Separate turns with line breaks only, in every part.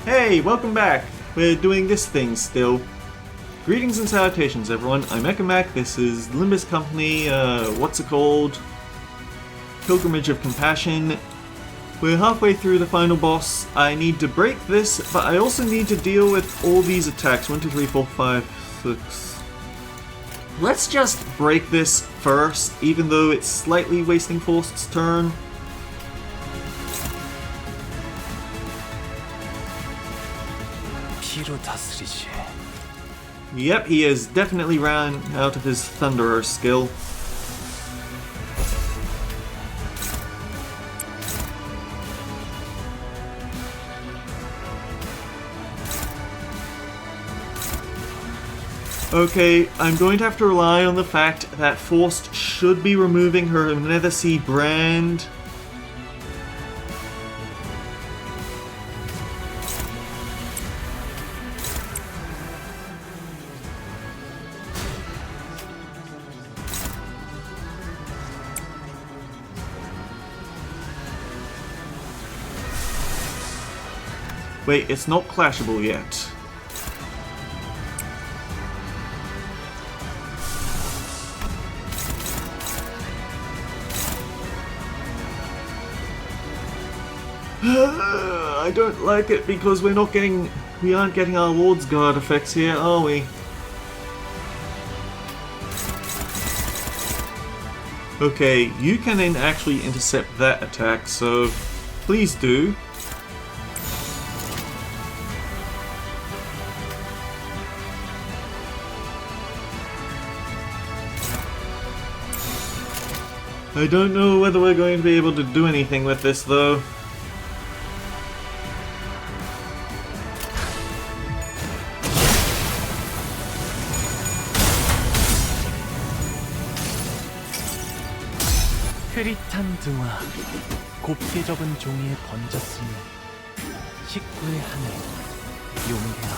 Hey, welcome back! We're doing this thing still. Greetings and salutations everyone, I'm Ekamac, this is Limbus Company, what's it called? Pilgrimage of Compassion. We're halfway through the final boss. I need to break this, but I also need to deal with all these attacks. 1, 2, 3, 4, 5, 6... Let's just break this first, even though it's slightly wasting Faust's turn. Yep, he has definitely ran out of his Thunderer skill. Okay, I'm going to have to rely on the fact that Faust should be removing her Nethersea brand. Wait, it's not clashable yet. I don't like it because we aren't getting our Lord's Guard effects here, are we? Okay, you can then actually intercept that attack, so please do. I don't know whether we're going to be able to do anything with this though.
흐릿한 등화, 곱게 접은 종이에 번졌으니 식구의 하늘, 용대와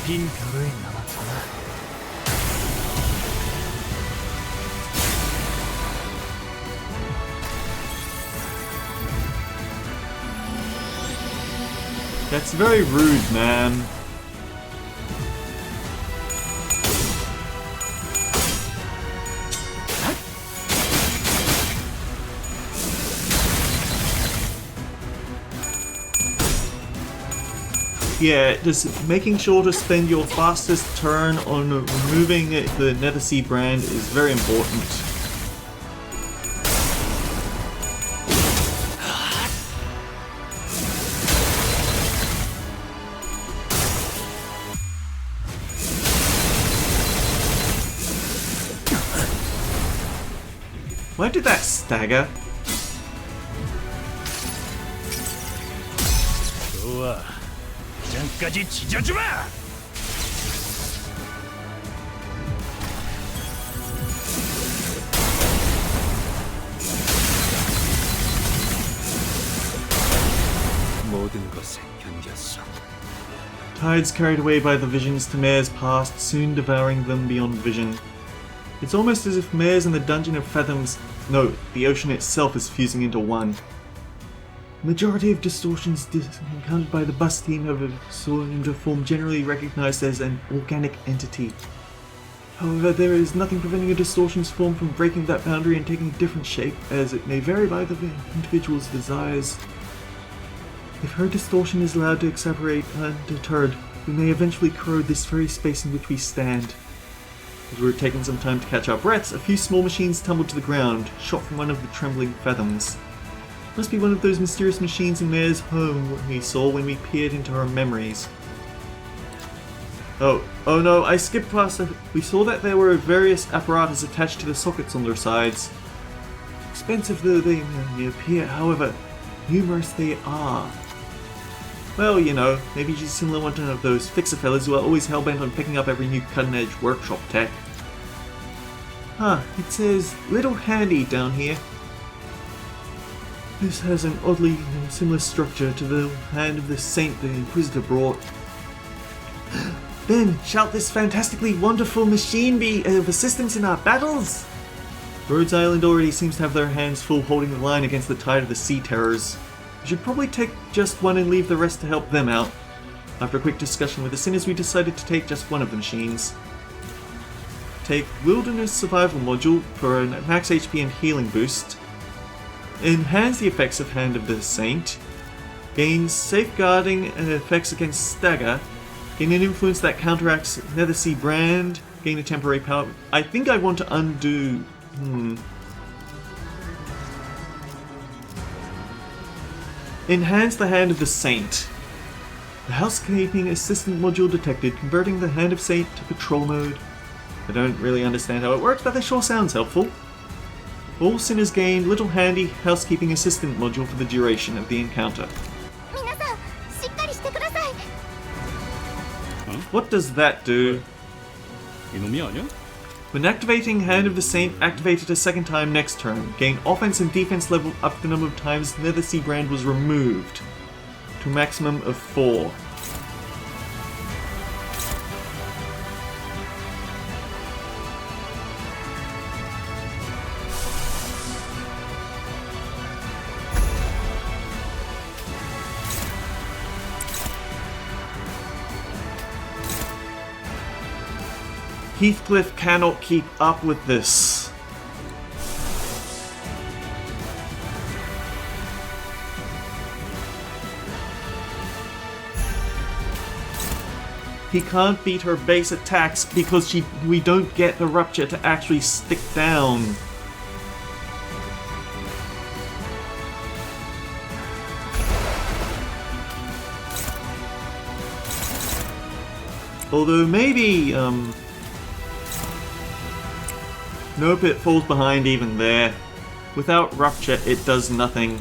빈 벼루에 남았구나.
That's very rude, man. Yeah, just making sure to spend your fastest turn on removing the Nethersea brand is very important. Why did that stagger?
좋아, 장까지 찢어주마! 모든 것에 견뎠어.
Tides carried away by the visions to Mare's past, soon devouring them beyond vision. It's almost as if Mare's and the Dungeon of Fathoms, no, the ocean itself is fusing into one. The majority of distortions encountered by the bus team have fallen into a form generally recognized as an organic entity. However, there is nothing preventing a distortion's form from breaking that boundary and taking a different shape, as it may vary by the individual's desires. If her distortion is allowed to exacerbate undeterred, we may eventually corrode this very space in which we stand. As we were taking some time to catch our breaths, a few small machines tumbled to the ground, shot from one of the trembling fathoms. Must be one of those mysterious machines in Mare's home we saw when we peered into her memories. Oh no, I skipped past it. We saw that there were various apparatus attached to the sockets on their sides. Expensive though they may appear, however, numerous they are. Well, you know, maybe she's similar to one of those fixer-fellas who are always hell-bent on picking up every new cutting-edge workshop tech. Huh, it says little handy down here. This has an oddly similar structure to the hand of the saint the Inquisitor brought. Then, shall this fantastically wonderful machine be of assistance in our battles? Rhodes Island already seems to have their hands full holding the line against the tide of the sea terrors. We should probably take just one and leave the rest to help them out. After a quick discussion with the sinners, we decided to take just one of the machines. Take Wilderness Survival Module for a max HP and healing boost. Enhance the effects of Hand of the Saint. Gain safeguarding effects against stagger. Gain an influence that counteracts Nethersea brand. Gain a temporary power. I think I want to undo... Enhance the Hand of the Saint. The housekeeping assistant module detected, converting the Hand of Saint to patrol mode. I don't really understand how it works, but it sure sounds helpful. All sinners gain little handy housekeeping assistant module for the duration of the encounter. What does that do? When activating Hand of the Saint, activate it a second time next turn. Gain offense and defense level up to the number of times Nethersea brand was removed, to a maximum of 4. Heathcliff cannot keep up with this. He can't beat her base attacks because we don't get the rupture to actually stick down. Although maybe, nope, it falls behind even there. Without rupture, it does nothing.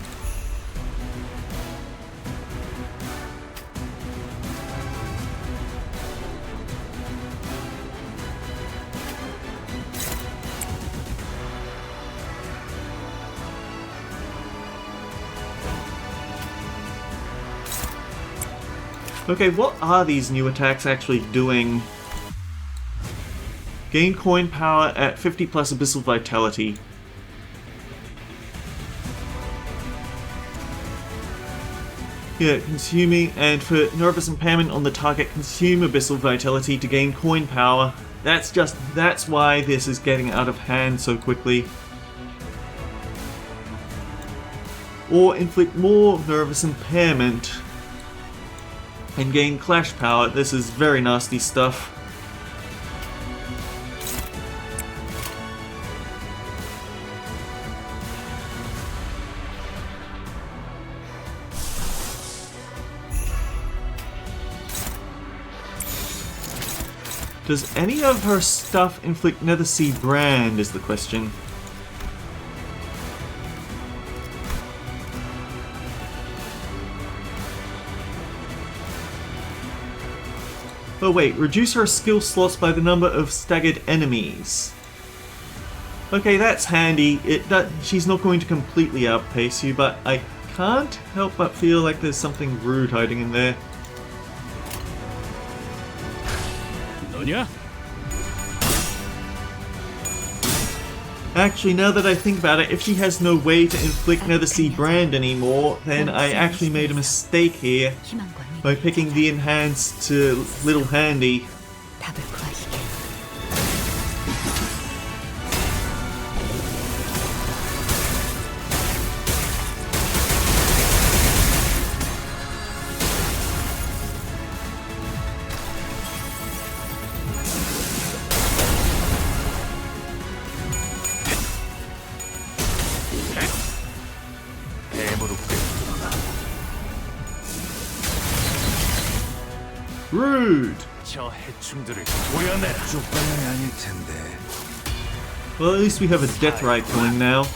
Okay, what are these new attacks actually doing? Gain coin power at 50 plus abyssal vitality. Yeah, consuming, and for nervous impairment on the target, consume abyssal vitality to gain coin power. That's why this is getting out of hand so quickly. Or inflict more nervous impairment and gain clash power. This is very nasty stuff. Does any of her stuff inflict Nethersea brand is the question. Oh wait, reduce her skill slots by the number of staggered enemies. Okay, that's handy. She's not going to completely outpace you, but I can't help but feel like there's something rude hiding in there. Actually, now that I think about it, if she has no way to inflict Nethersea brand anymore, then I actually made a mistake here by picking the enhanced to little handy. Rude! Well, at least we have a death right going now.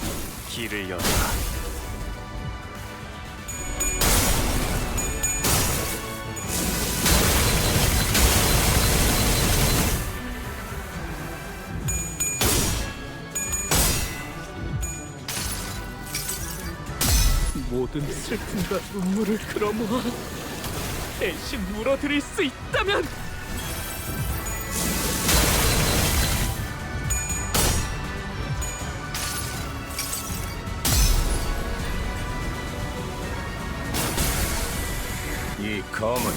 모든 슬픔과 눈물을 끌어모아 대신 물어드릴 수 있다면 이 검은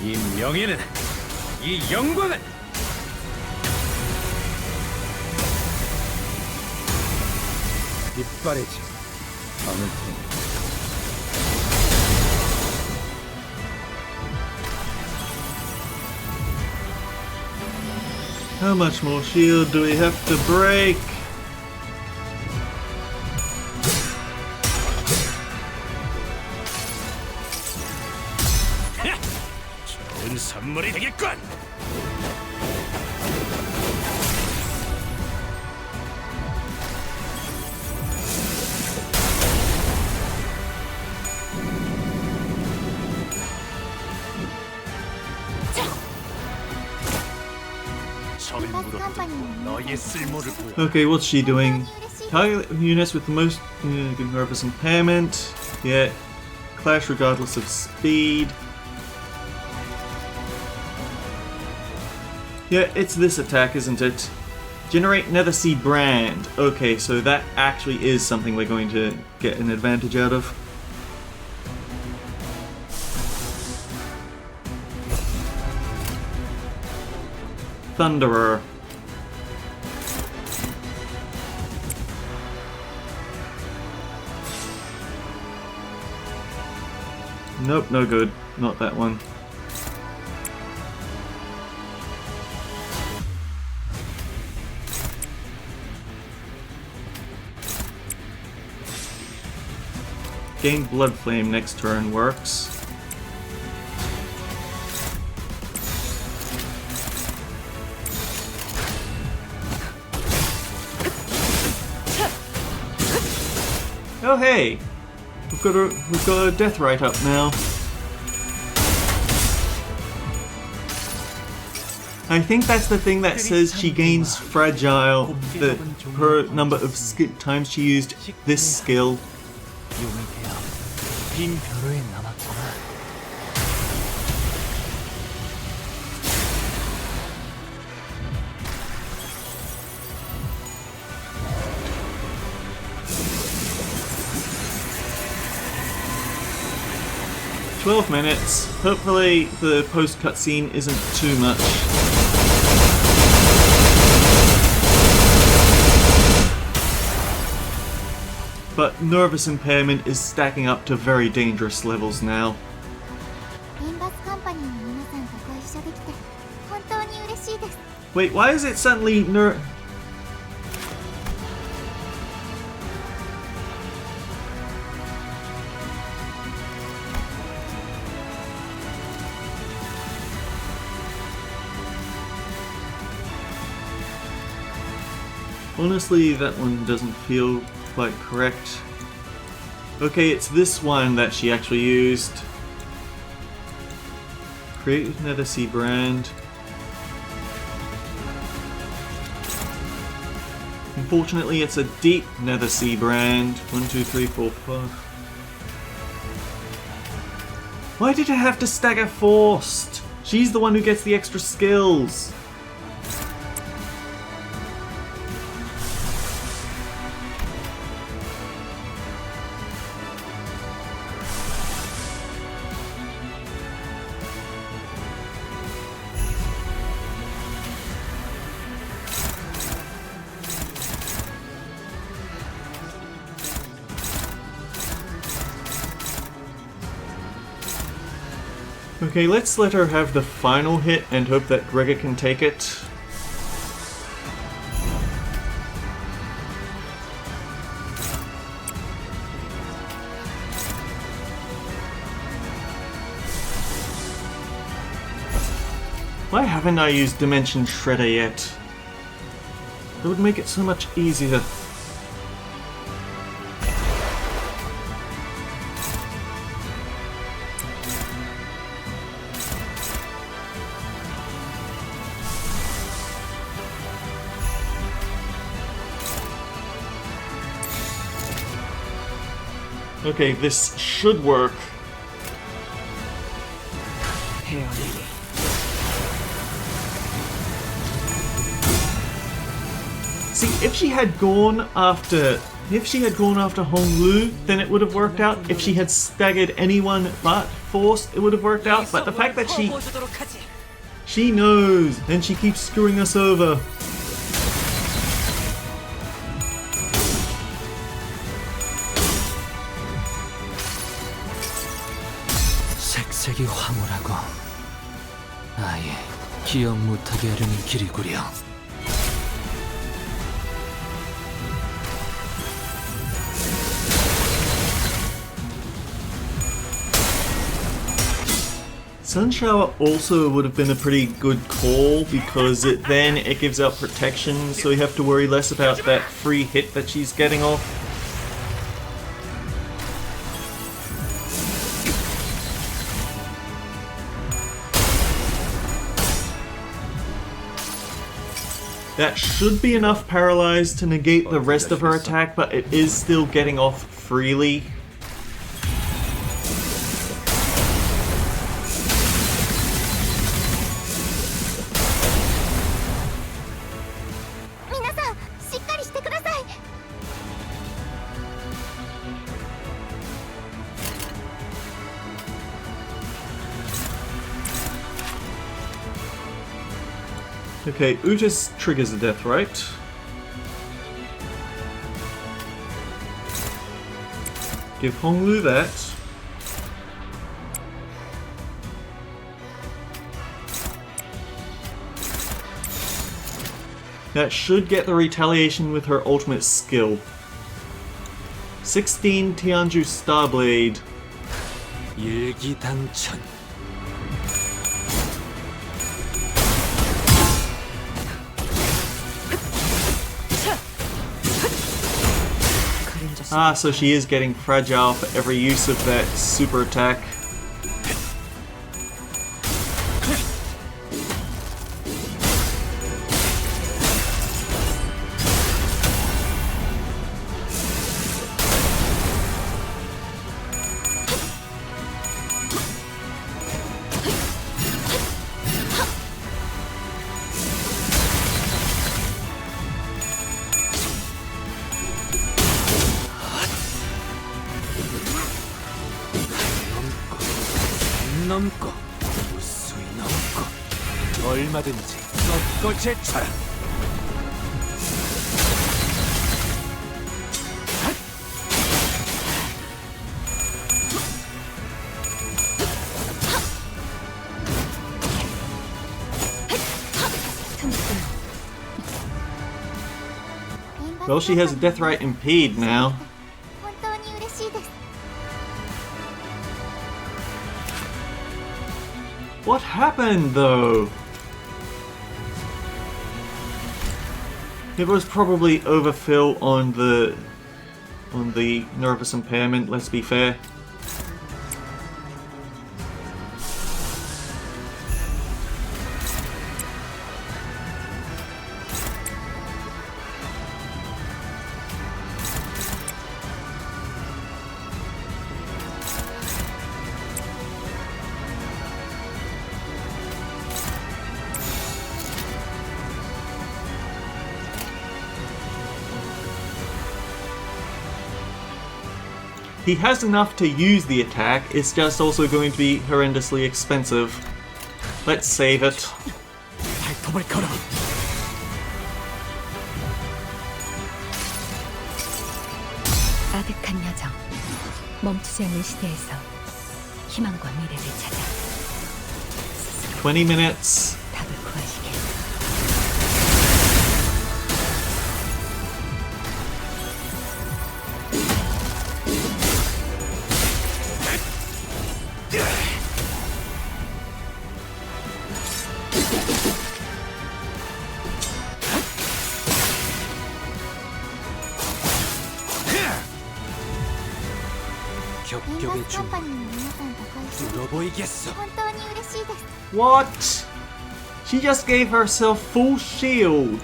이 명예는, 이 영광은 빛바래지 않을 테니.
How much more shield do we have to break?
좋은 선물이 되겠군. 너의 쓸모를 보여.
Okay, what's she doing? Target units with the most nervous impairment. Yeah, clash regardless of speed. Yeah, it's this attack, isn't it? Generate Nethersea brand. Okay, so that actually is something we're going to get an advantage out of. Thunderer. Nope, no good. Not that one. Gain Blood Flame next turn works. Oh hey! We've got a death right up now. I think that's the thing that says she gains fragile per number of times she used this skill.
빈 벼루에 남았구나.
"12 minutes. Hopefully the post cutscene isn't too much." But nervous impairment is stacking up to very dangerous levels now. Wait, why is it suddenly Honestly, that one doesn't feel quite correct. Okay, it's this one that she actually used. Create with Nethersea brand. Unfortunately, it's a deep Nethersea brand. 1, 2, 3, 4, 5. Why did I have to stagger forced? She's the one who gets the extra skills. Okay, let's let her have the final hit and hope that Gregor can take it. Why haven't I used Dimension Shredder yet? That would make it so much easier. Okay, this should work. See, if she had gone after If she had gone after Honglu, then it would have worked out. If she had staggered anyone but Force, it would have worked out. But the fact that she knows, and she keeps screwing us over.
색색이 황홀하고 아예 기억 못하게 하려는 길이구려.
Sun Shower also would have been a pretty good call because then it gives out protection, so you have to worry less about that free hit that she's getting off. That should be enough paralyzed to negate the rest of her attack, but it is still getting off freely. Okay, Utis triggers the death, right? Give Honglu that. That should get the retaliation with her ultimate skill. 16 Tianju Starblade.
일기당천.
Ah, so she is getting fragile for every use of that super attack.
넘고 무수히 넘고 얼마든지 꺾고 제쳐라.
Well, she has a death right impede now. What happened, though? It was probably overfill on the nervous impairment, let's be fair. He has enough to use the attack, it's just also going to be horrendously expensive. Let's save it.
아득한 여정, 멈추지 않는 시대에서 희망과 미래를 찾아
20 minutes.
답을 구하시길.
격격의 중 들어보이겠어.
What? She just gave herself full shield.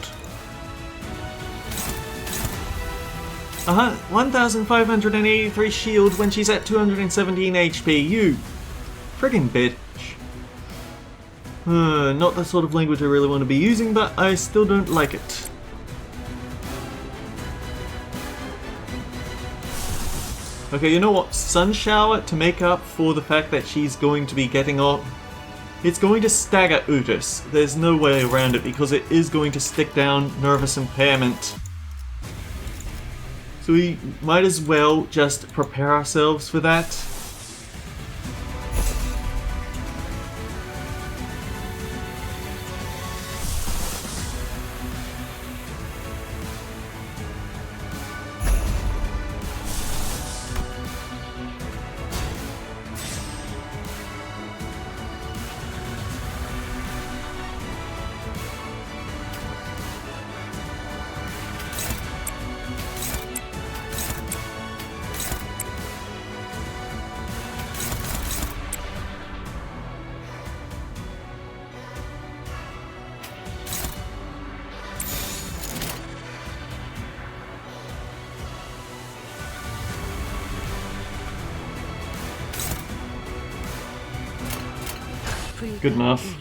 1,583 shield when she's at 217 HP. You friggin' bitch. Not the sort of language I really want to be using, but I still don't like it. Okay, you know what? Sun Shower, to make up for the fact that she's going to be getting up, it's going to stagger Utis. There's no way around it because it is going to stick down nervous impairment. So we might as well just prepare ourselves for that. Good enough.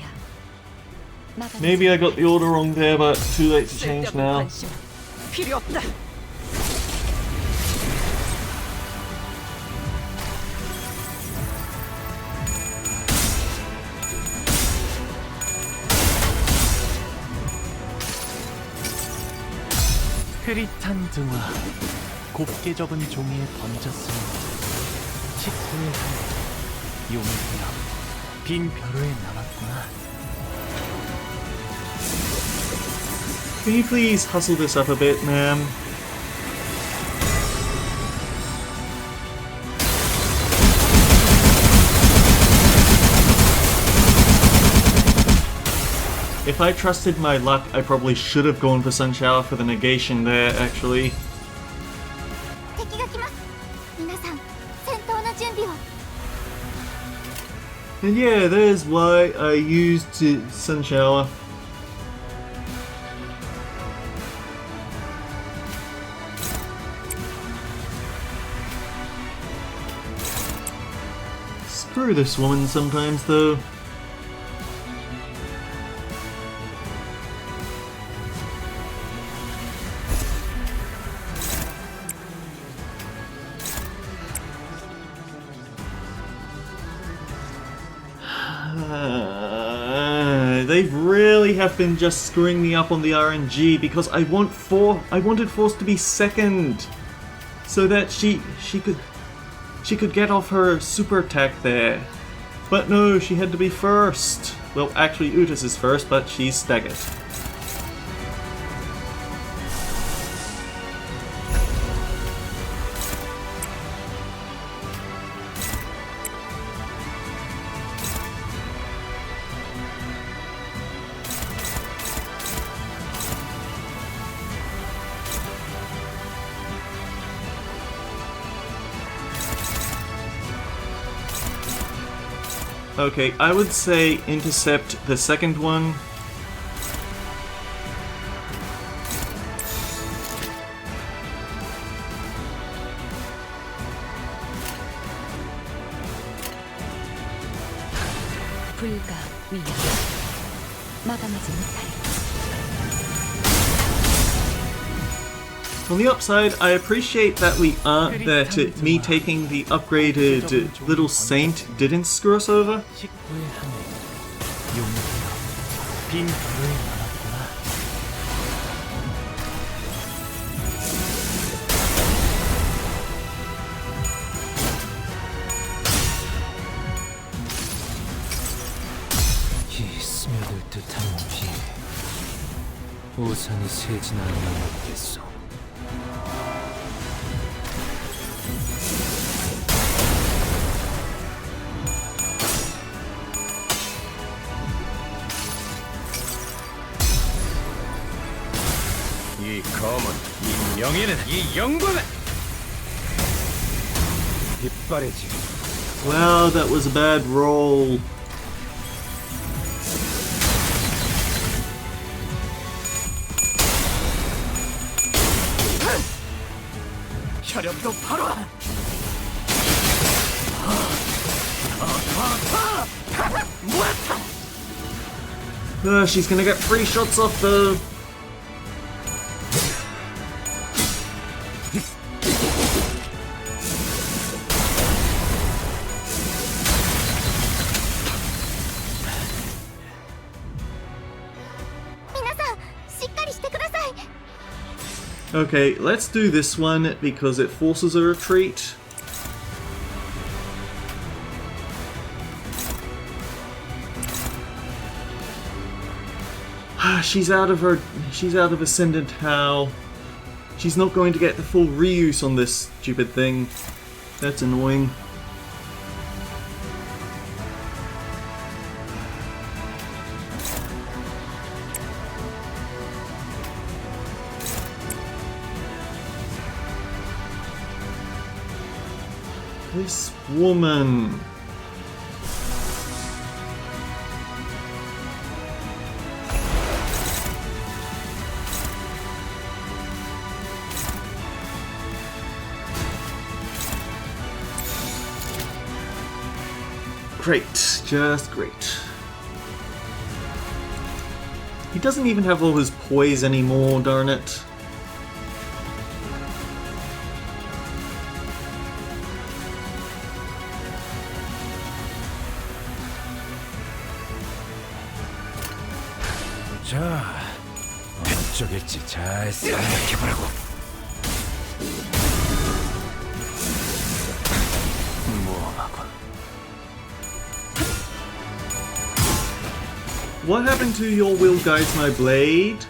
Maybe I got the order wrong there, but too late to change now.
필요 없다.
흐릿한 등화, 곱게 접은 종이에 번졌으니 식구의 한 용을 되어 빈 벼루에 남았구나.
Can you please hustle this up a bit, ma'am? If I trusted my luck, I probably should have gone for Sun Shower for the negation there, actually.
敵が来ます。皆さん、戦闘の準備を。
And yeah, there's why I used Sun Shower. Screw this woman sometimes, though. They really have been just screwing me up on the RNG because I wanted Force to be second, so that she could get off her super attack there. But no, she had to be first. Well, actually Utis is first, but she's staggered. Okay, I would say intercept the second one.
불가 위협 마감하지 못하리.
On the upside, I appreciate that me taking the upgraded little saint didn't screw us over.
식구의 한에 용을 되어 빈 벼루에 남았구나. 이 스며들 듯한 비 우산이 새진 않으면 어땠어?
이 검은, 이 명예는, 이 영광은 빗발이지.
Wow, that was a bad roll.
혈압도 바로.
She's gonna get 3 shots off though. Okay, let's do this one because it forces a retreat. She's out of Ascendant How. She's not going to get the full reuse on this stupid thing. That's annoying. This woman. Great, just great. He doesn't even have all his poise anymore, darn it.
자, 어쩌겠지. 잘 생각해보라고. 모험하군.
What happened to your will guides my blade?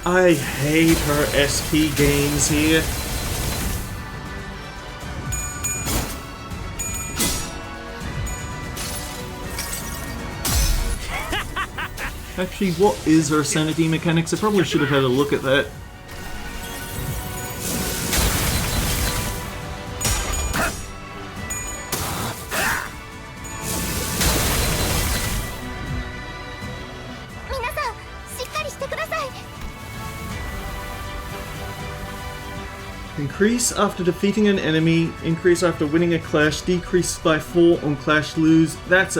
I hate her SP games here. Actually, what is her sanity mechanics? I probably should have had a look at that. Increase after defeating an enemy, increase after winning a clash, decrease by 4 on clash lose. That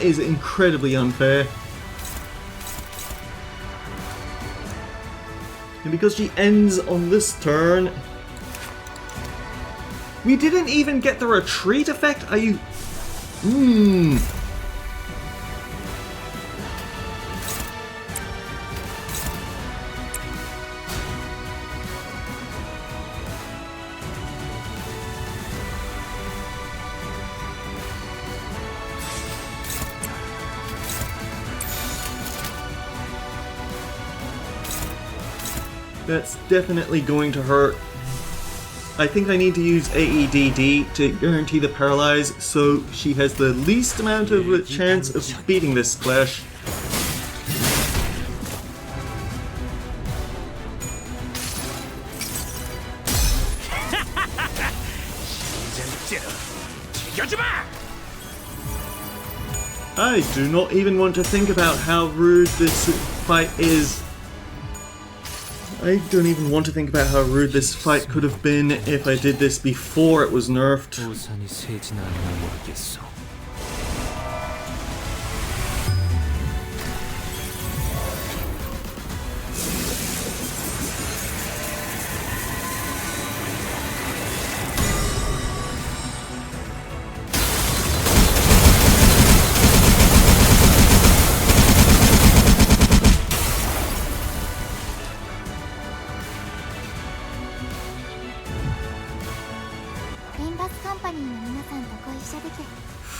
is incredibly unfair. And because she ends on this turn, we didn't even get the retreat effect? Are you... That's definitely going to hurt. I think I need to use AEDD to guarantee the paralyze so she has the least amount of a chance of beating this clash. I do not even want to think about how rude this fight is. I don't even want to think about how rude this fight could have been if I did this before it was nerfed.
우산이 세진 않나 모르겠어.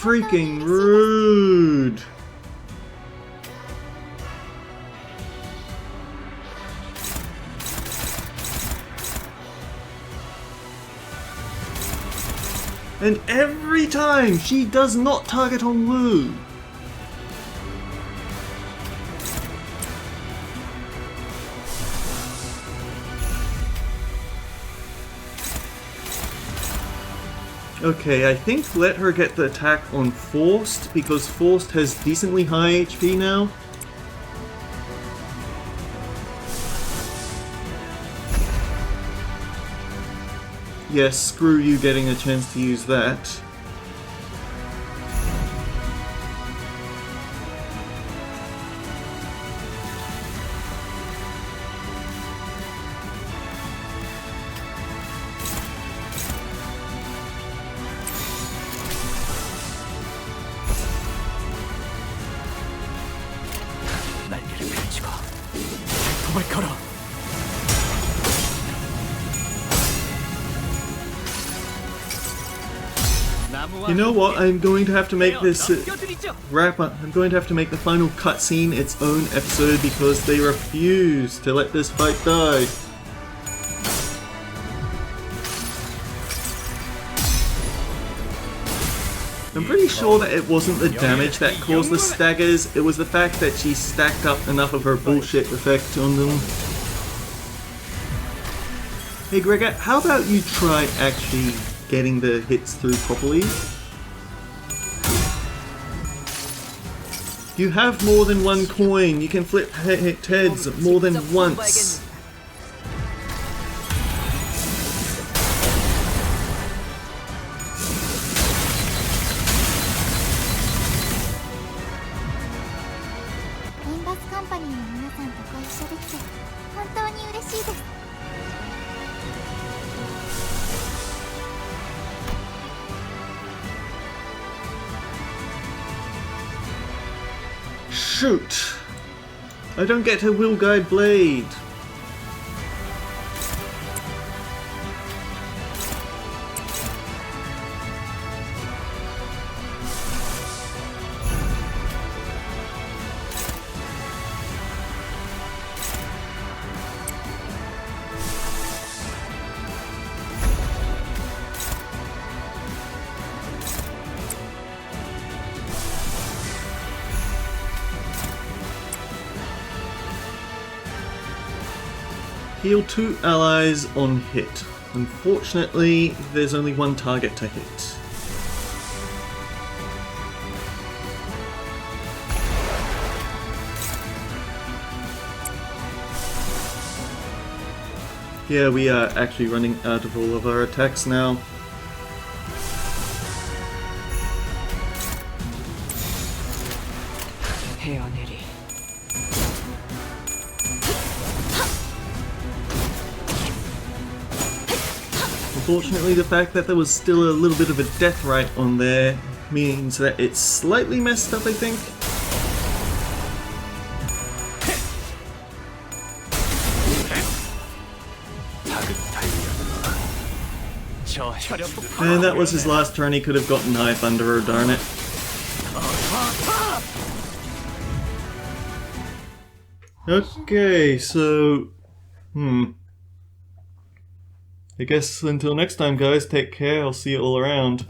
Freaking rude! And every time she does not target on Wu. Okay, I think let her get the attack on Forced, because Forced has decently high HP now. Yes, screw you getting a chance to use that. You know what? I'm going to have to make this
넘겨드리죠.
wrap up. I'm going to have to make the final cutscene its own episode because they refuse to let this fight die. I'm pretty sure that it wasn't the damage that caused the staggers, it was the fact that she stacked up enough of her bullshit effect on them. Hey Gregor, how about you try actually getting the hits through properly? You have more than one coin, you can flip heads more than once. Shoot! I don't get her Will Guide Blade! Heal 2 allies on hit. Unfortunately, there's only one target to hit. Yeah, we are actually running out of all of our attacks now. Unfortunately, the fact that there was still a little bit of a death right on there means that it's slightly messed up, I think. And that was his last turn. He could have gotten High Thunderer, darn it. Okay, so... I guess until next time, guys, take care. I'll see you all around.